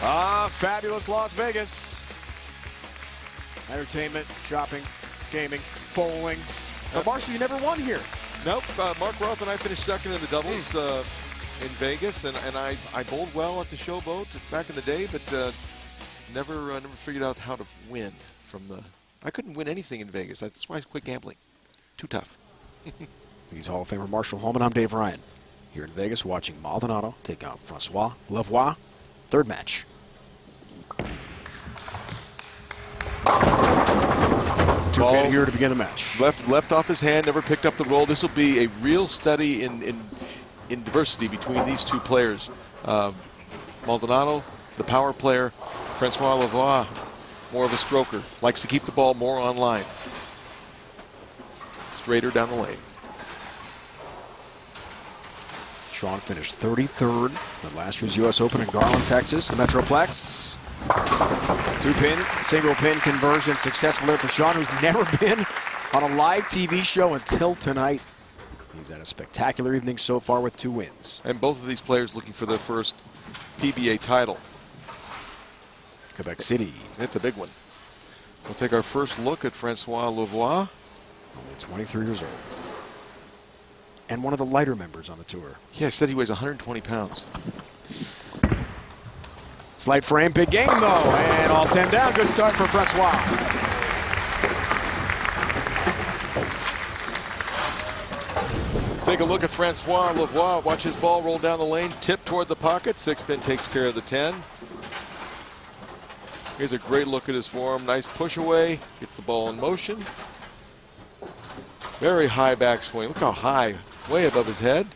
Fabulous Las Vegas. Entertainment, shopping, gaming, bowling. But Marshall, you never won here. Nope. Mark Roth and I finished second in the doubles in Vegas, and I bowled well at the Showboat back in the day, but never figured out how to win from the. I couldn't win anything in Vegas. That's why I quit gambling. Too tough. He's Hall of Famer Marshall Holman. I'm Dave Ryan. Here in Vegas, watching Maldonado take out Francois Lavoie. Third match. Two-pin here to begin the match. Left off his hand, never picked up the roll. This will be a real study in diversity between these two players. Maldonado, the power player. Francois Lavoie, more of a stroker. Likes to keep the ball more on line. Straighter down the lane. Sean finished 33rd at last year's U.S. Open in Garland, Texas, the Metroplex. Two-pin, single-pin conversion successful there for Sean, who's never been on a live TV show until tonight. He's had a spectacular evening so far with 2 wins. And both of these players looking for their first PBA title. Quebec City. It's a big one. We'll take our first look at Francois Lavoie. Only 23 years old. And one of the lighter members on the tour. Yeah, I said he weighs 120 pounds. Slight frame, big game though, and all 10 down. Good start for Francois. Let's take a look at Francois Lavoie. Watch his ball roll down the lane, tip toward the pocket. 6-pin takes care of the 10. Here's a great look at his form. Nice push away, gets the ball in motion. Very high backswing. Look how high, way above his head.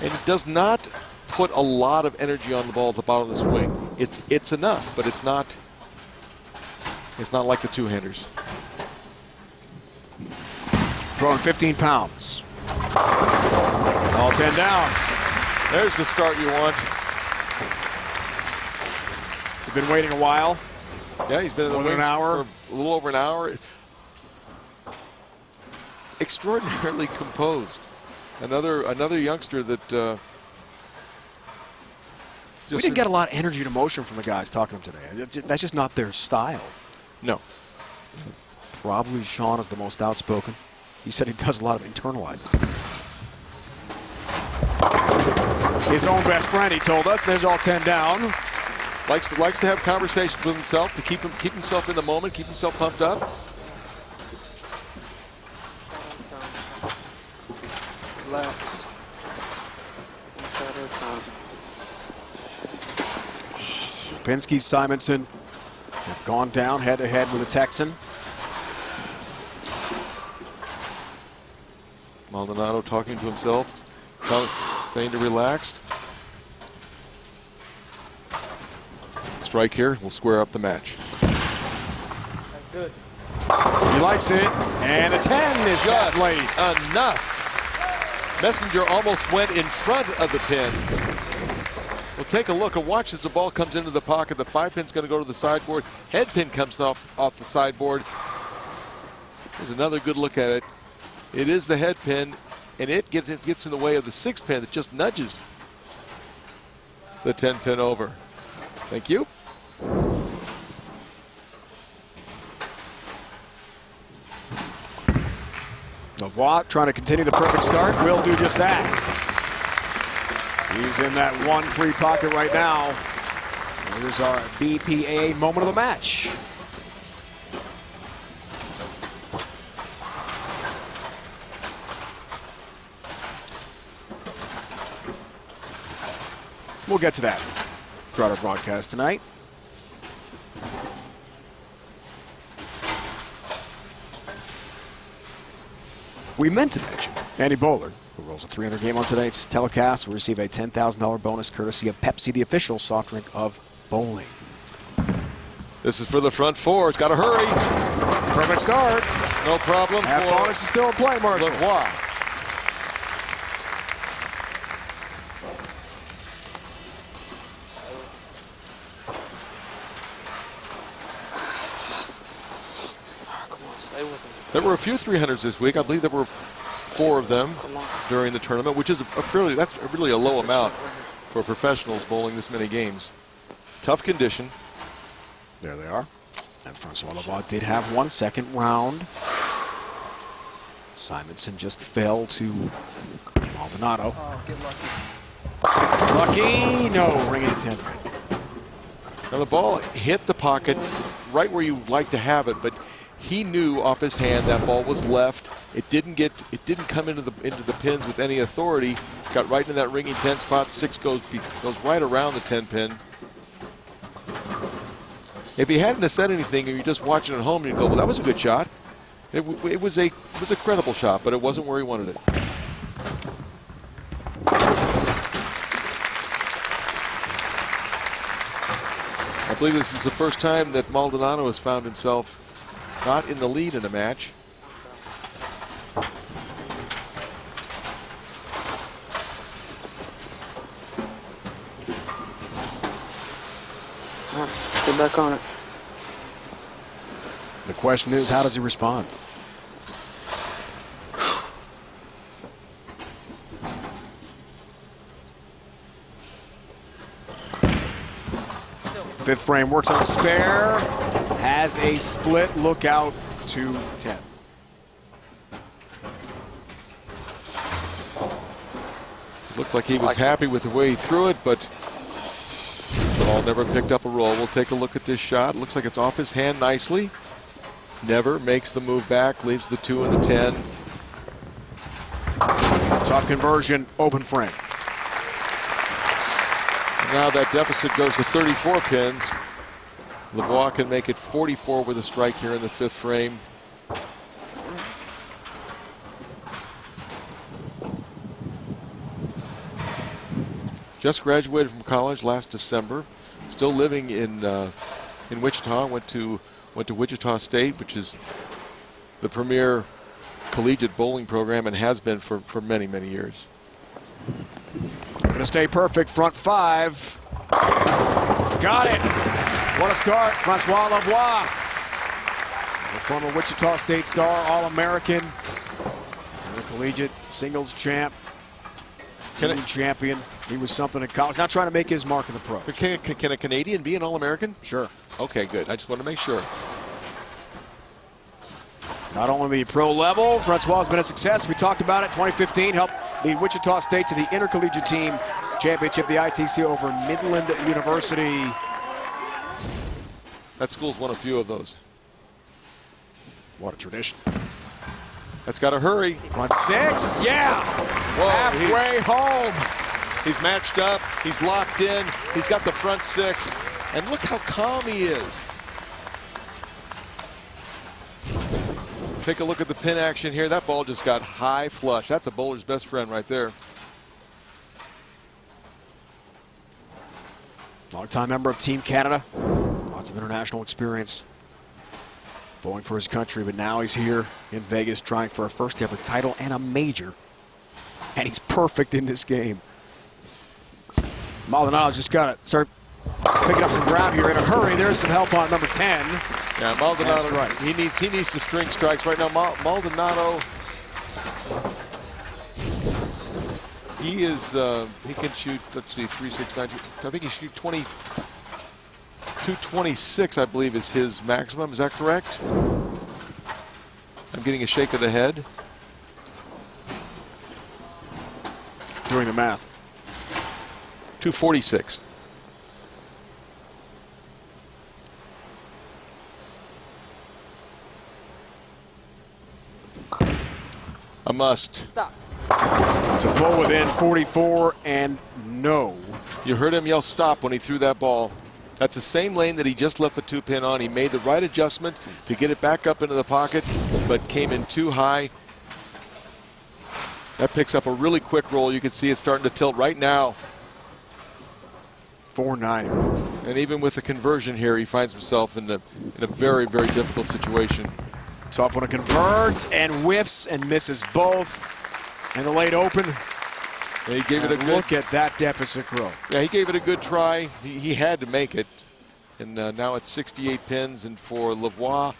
And it does not put a lot of energy on the ball at the bottom of the swing. It's enough, but it's not like the two-handers. Throwing 15 pounds. All 10 down. There's the start you want. He's been waiting a while. Yeah, he's been in the wings for a little over an hour. Extraordinarily composed. Another youngster that we didn't get a lot of energy and emotion from the guys talking to him today. That's just not their style. No. Probably Sean is the most outspoken. He said he does a lot of internalizing. His own best friend, he told us. There's all 10 down. Likes to have conversations with himself to keep himself in the moment, keep himself pumped up. Relax. One shot at a time. Pinsky, Simonson have gone down head-to-head with the Texan. Maldonado talking to himself, saying to relax. Strike here, we'll square up the match. That's good. He likes it, and a 10 is just late. Enough. Messenger almost went in front of the pin. We'll take a look and watch as the ball comes into the pocket. The 5-pin's going to go to the sideboard. Head pin comes off the sideboard. There's another good look at it. It is the head pin, and it gets in the way of the 6-pin that just nudges the 10-pin over. Thank you. Lavoie trying to continue the perfect start. Will do just that. He's in that 1-3 pocket right now. Here's our BPA moment of the match. We'll get to that throughout our broadcast tonight. We meant to mention Andy Bowler, who rolls a 300 game on tonight's telecast, will receive a $10,000 bonus courtesy of Pepsi, the official soft drink of bowling. This is for the front four. It's got to hurry. Perfect start. No problem. That bonus is still in play, Marshall. Lavoie. There were a few 300s this week. I believe there were 4 of them during the tournament, which is that's really a low amount for professionals bowling this many games. Tough condition. There they are. And Francois Lavoie did have 1 second round. Simonson just fell to Maldonado. Oh, get lucky. Lucky, no, ring in 10. Now the ball hit the pocket right where you like to have it, but he knew off his hand that ball was left. It didn't come into the pins with any authority. Got right into that ringing 10 spot. 6 goes right around the 10 pin. If he hadn't have said anything and you're just watching at home, you'd go, well, that was a good shot. It was a credible shot, but it wasn't where he wanted it. I believe this is the first time that Maldonado has found himself not in the lead in a match. Let's get back on it. The question is, how does he respond? Fifth frame works on a spare, has a split, look out to 10. Looked like he was happy with the way he threw it, but the ball never picked up a roll. We'll take a look at this shot. Looks like it's off his hand nicely. Never makes the move back, leaves the 2 and the 10. Tough conversion, open frame. Now that deficit goes to 34 pins. Lavoie can make it 44 with a strike here in the 5th frame. Just graduated from college last December. Still living in Wichita. Went to Wichita State, which is the premier collegiate bowling program and has been for many, many years. Gonna stay perfect, front 5. Got it. What a start, Francois Lavoie. The former Wichita State star, All-American, collegiate singles champ, team champion. He was something in college. Not trying to make his mark in the pros. Can a Canadian be an All-American? Sure. Okay, good. I just want to make sure. Not only the pro level, Francois has been a success. We talked about it. 2015 helped lead Wichita State to the intercollegiate team championship, the ITC over Midland University. That school's won a few of those. What a tradition. That's got to hurry. Front 6, yeah. Whoa, halfway home. He's matched up. He's locked in. He's got the front 6. And look how calm he is. Take a look at the pin action here. That ball just got high flush. That's a bowler's best friend right there. Longtime member of Team Canada. Lots of international experience. Bowling for his country, but now he's here in Vegas trying for a first ever title and a major. And he's perfect in this game. Maldonado's just got to start picking up some ground here in a hurry. There's some help on number 10. Yeah, Maldonado, that's right. he needs to string strikes right now. Maldonado, he can shoot, let's see, 369. I think he shoot 226, I believe, is his maximum. Is that correct? I'm getting a shake of the head. Doing the math. 246. A must. Stop. To pull within 44 and no. You heard him yell stop when he threw that ball. That's the same lane that he just left the 2-pin on. He made the right adjustment to get it back up into the pocket, but came in too high. That picks up a really quick roll. You can see it starting to tilt right now. 4-9. And even with the conversion here, he finds himself in a very, very difficult situation. Tough when it converts and whiffs and misses both. And the late open. Yeah, he gave it a good look at that deficit grow. Yeah, he gave it a good try. He had to make it. And now it's 68 pins. And for Lavoie,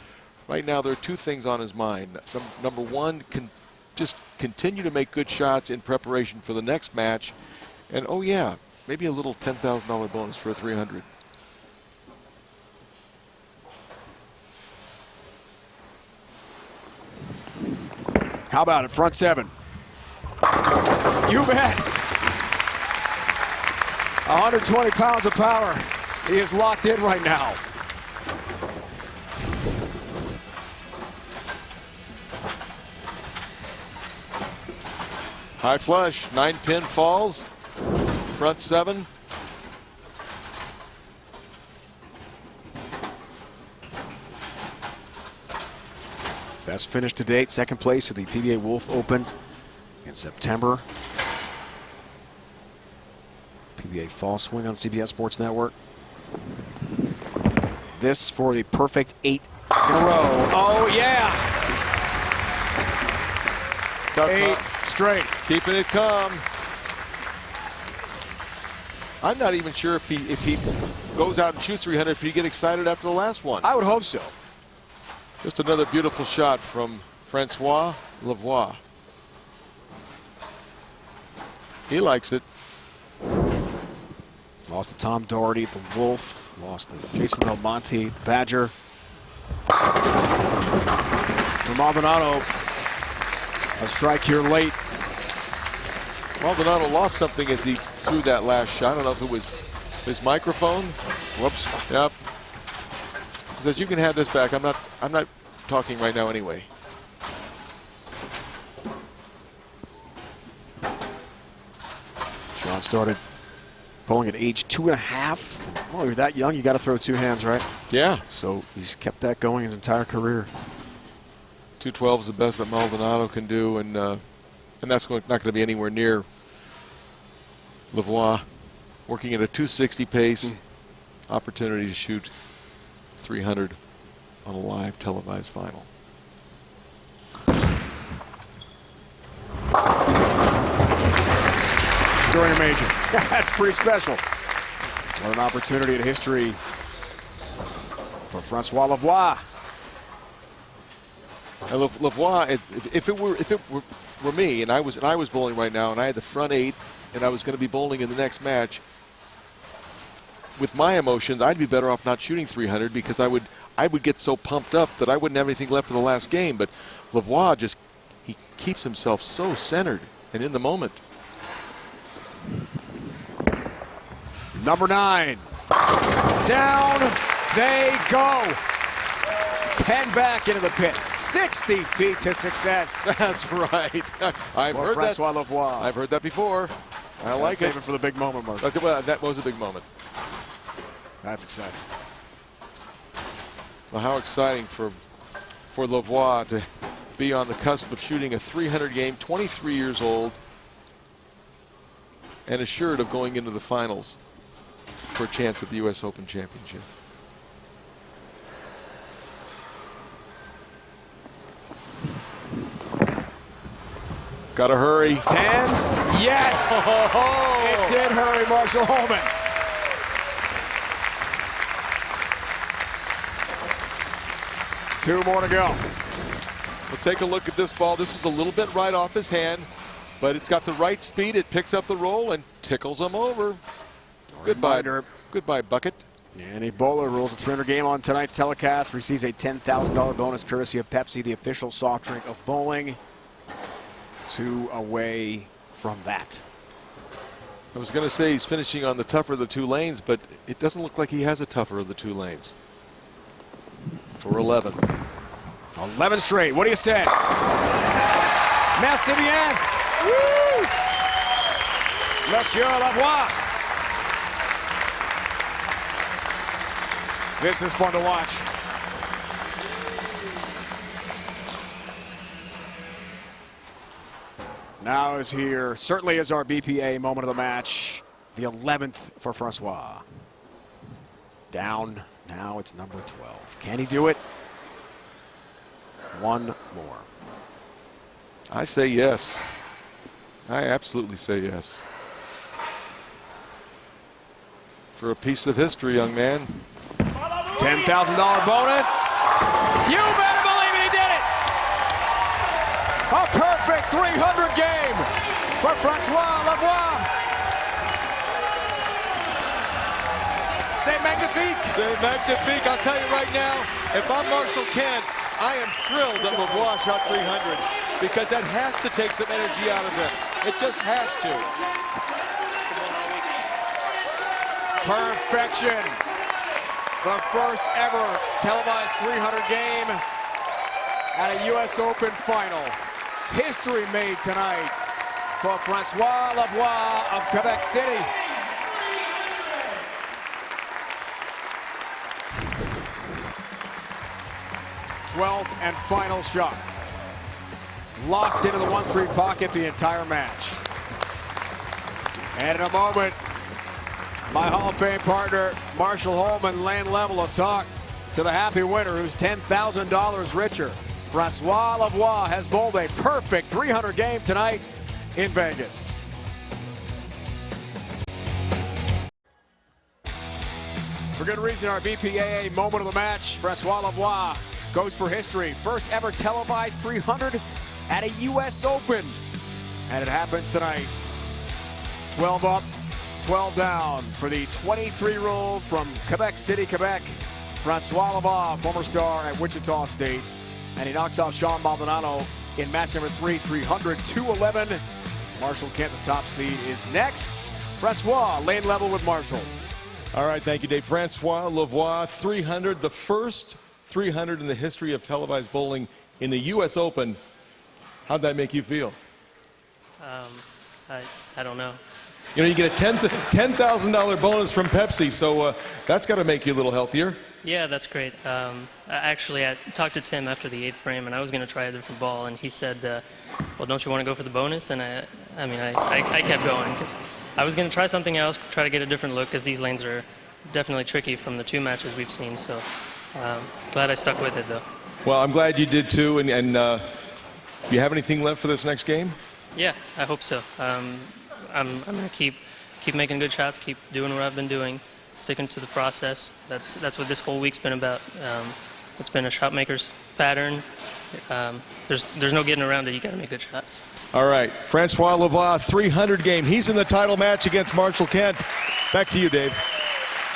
right now there are 2 things on his mind. Number 1, just continue to make good shots in preparation for the next match. And oh yeah, maybe a little $10,000 bonus for a 300. How about it? Front 7. You bet. 120 pounds of power. He is locked in right now. High flush, 9-pin falls, front 7. Best finish to date, second place at the PBA Wolf Open in September. PBA Fall Swing on CBS Sports Network. This for the perfect 8 in a row. Oh yeah! 8 straight. Keeping it calm. I'm not even sure if he goes out and shoots 300, if he get excited after the last one. I would hope so. Just another beautiful shot from Francois Lavoie. He likes it. Lost to Tom Doherty at the Wolf. Lost to Jason Belmonte, the Badger. Maldonado, a strike here late. Maldonado lost something as he threw that last shot. I don't know if it was his microphone. Whoops. Yep. He says, you can have this back. I'm not talking right now anyway. Sean started bowling at age 2.5. Well, you're that young, you got to throw 2 hands, right? Yeah. So he's kept that going his entire career. 212 is the best that Maldonado can do, and that's not going to be anywhere near Lavoie. Working at a 260 pace, opportunity to shoot 300 on a live televised final. During a major. That's pretty special. What an opportunity in history for Francois Lavoie. And Lavoie, if it were me, and I was bowling right now, and I had the front 8, and I was going to be bowling in the next match, with my emotions, I'd be better off not shooting 300 because I would get so pumped up that I wouldn't have anything left for the last game. But Lavoie he keeps himself so centered and in the moment. Number 9. Down they go. 10 back into the pit. 60 feet to success. That's right. I've heard Francois that. Lavoie. I've heard that before. I like save it. it for the big moment, Mark. Well, that was a big moment. That's exciting. Well, how exciting for Lavoie to be on the cusp of shooting a 300 game, 23 years old, and assured of going into the finals for a chance at the U.S. Open Championship. Gotta hurry. 10th. Yes! It did hurry Marshall Holman. Two more to go. We'll take a look at this ball. This is a little bit right off his hand, but it's got the right speed. It picks up the roll and tickles him over. Goodbye, goodbye, Bucket. And a bowler rules a 300 game on tonight's telecast. Receives a $10,000 bonus courtesy of Pepsi, the official soft drink of bowling. 2 away from that. I was going to say he's finishing on the tougher of the 2 lanes, but it doesn't look like he has a tougher of the 2 lanes. For 11. 11 straight. What do you say? Merci bien. Woo! Monsieur Lavoie. This is fun to watch. Now is here, certainly is our BPA moment of the match. The 11th for Francois. Down, now it's number 12. Can he do it? One more. I say yes. I absolutely say yes. For a piece of history, young man. $10,000 bonus. You better believe it, he did it. A perfect 300 game for Francois Lavoie. C'est magnifique. C'est magnifique. I'll tell you right now, if I'm Marshall Kent, I am thrilled that Lavoie shot 300 because that has to take some energy out of him. It just has to. Perfection. The first ever televised 300 game at a U.S. Open final. History made tonight for Francois Lavoie of Quebec City. th and final shot. Locked into the 1-3 pocket the entire match. And in a moment, my Hall of Fame partner, Marshall Holman, lane level will talk to the happy winner who's $10,000 richer. Francois Lavoie has bowled a perfect 300 game tonight in Vegas. For good reason, our BPAA moment of the match, Francois Lavoie goes for history. First ever televised 300 at a U.S. Open. And it happens tonight. 12 up, 12 down for the 23-year-old from Quebec City, Quebec. Francois Lavoie, former star at Wichita State. And he knocks off Sean Maldonado in match number 3, 300-211. Marshall Kent, the top seed, is next. Francois, lane level with Marshall. All right, thank you, Dave. Francois Lavoie, 300, the first 300 in the history of televised bowling in the U.S. Open. How'd that make you feel? I don't know. You know, you get a $10,000 bonus from Pepsi, so that's got to make you a little healthier. Yeah, that's great. Actually, I talked to Tim after the 8th frame, and I was going to try a different ball, and he said, well, don't you want to go for the bonus? And I kept going, because I was going to try something else, try to get a different look, because these lanes are definitely tricky from the 2 matches we've seen, so glad I stuck with it, though. Well, I'm glad you did, too, and do you have anything left for this next game? Yeah, I hope so. I'm going to keep making good shots, keep doing what I've been doing, sticking to the process. That's what this whole week's been about. It's been a shot maker's pattern. There's no getting around it. You got to make good shots. All right, Francois Lavoie, 300 game. He's in the title match against Marshall Kent. Back to you, Dave.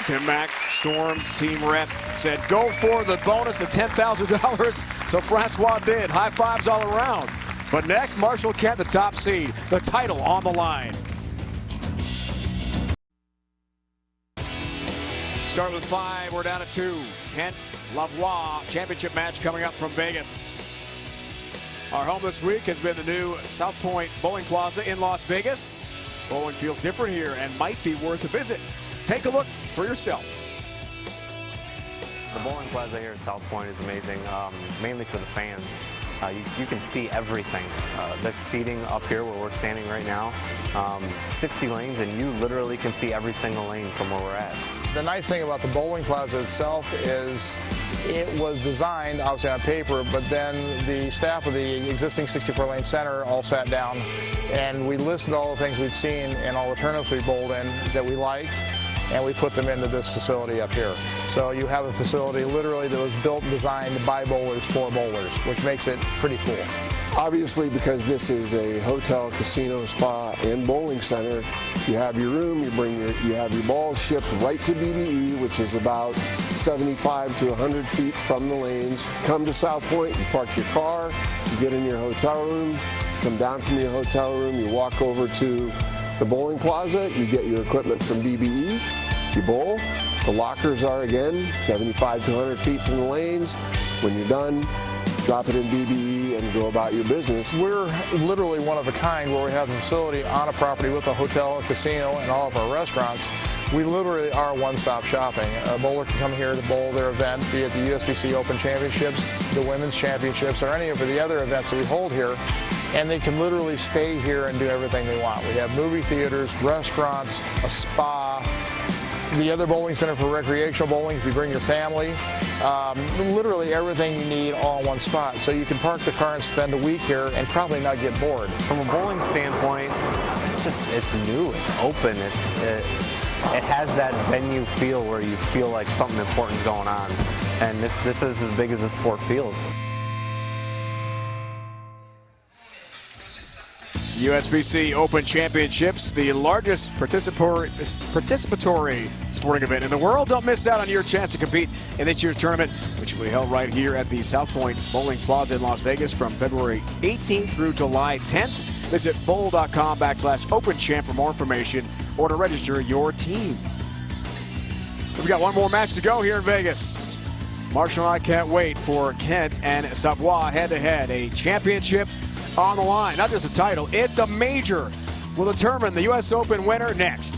Tim Mack, Storm team rep, said go for the bonus, the $10,000. So Francois did. High fives all around. But next, Marshall Kent, the top seed, the title on the line. Start with 5, we're down to 2. Kent, Lavoie, championship match coming up from Vegas. Our home this week has been the new South Point Bowling Plaza in Las Vegas. Bowling feels different here and might be worth a visit. Take a look for yourself. The bowling plaza here at South Point is amazing, mainly for the fans. You can see everything. The seating up here where we're standing right now, 60 lanes, and you literally can see every single lane from where we're at. The nice thing about the bowling plaza itself is it was designed obviously on paper, but then the staff of the existing 64-lane center all sat down and we listed all the things we'd seen in all the tournaments we bowled in that we liked, and we put them into this facility up here. So you have a facility literally that was built and designed by bowlers for bowlers, which makes it pretty cool. Obviously, because this is a hotel, casino, spa, and bowling center, you have your room, you have your balls shipped right to BBE, which is about 75 to 100 feet from the lanes. Come to South Point, you park your car, you get in your hotel room, come down from your hotel room, you walk over to the bowling plaza, you get your equipment from BBE, you bowl. The lockers are, again, 75 to 100 feet from the lanes. When you're done, drop it in BBE and go about your business. We're literally one of a kind where we have the facility on a property with a hotel, a casino, and all of our restaurants. We literally are one-stop shopping. A bowler can come here to bowl their event, be it the USBC Open Championships, the Women's Championships, or any of the other events that we hold here, and they can literally stay here and do everything they want. We have movie theaters, restaurants, a spa, the other bowling center for recreational bowling if you bring your family. Literally everything you need all in one spot. So you can park the car and spend a week here and probably not get bored. From a bowling standpoint, it's new, it's open, it has that venue feel where you feel like something important's going on. And this is as big as the sport feels. USBC Open Championships, the largest participatory sporting event in the world. Don't miss out on your chance to compete in this year's tournament, which will be held right here at the South Point Bowling Plaza in Las Vegas from February 18th through July 10th. Visit bowl.com/OpenChamp for more information or to register your team. We've got one more match to go here in Vegas. Marshall and I can't wait for Kent and Savoie head-to-head, a championship on the line. Not just a title, it's a major. We'll determine the U.S. Open winner next.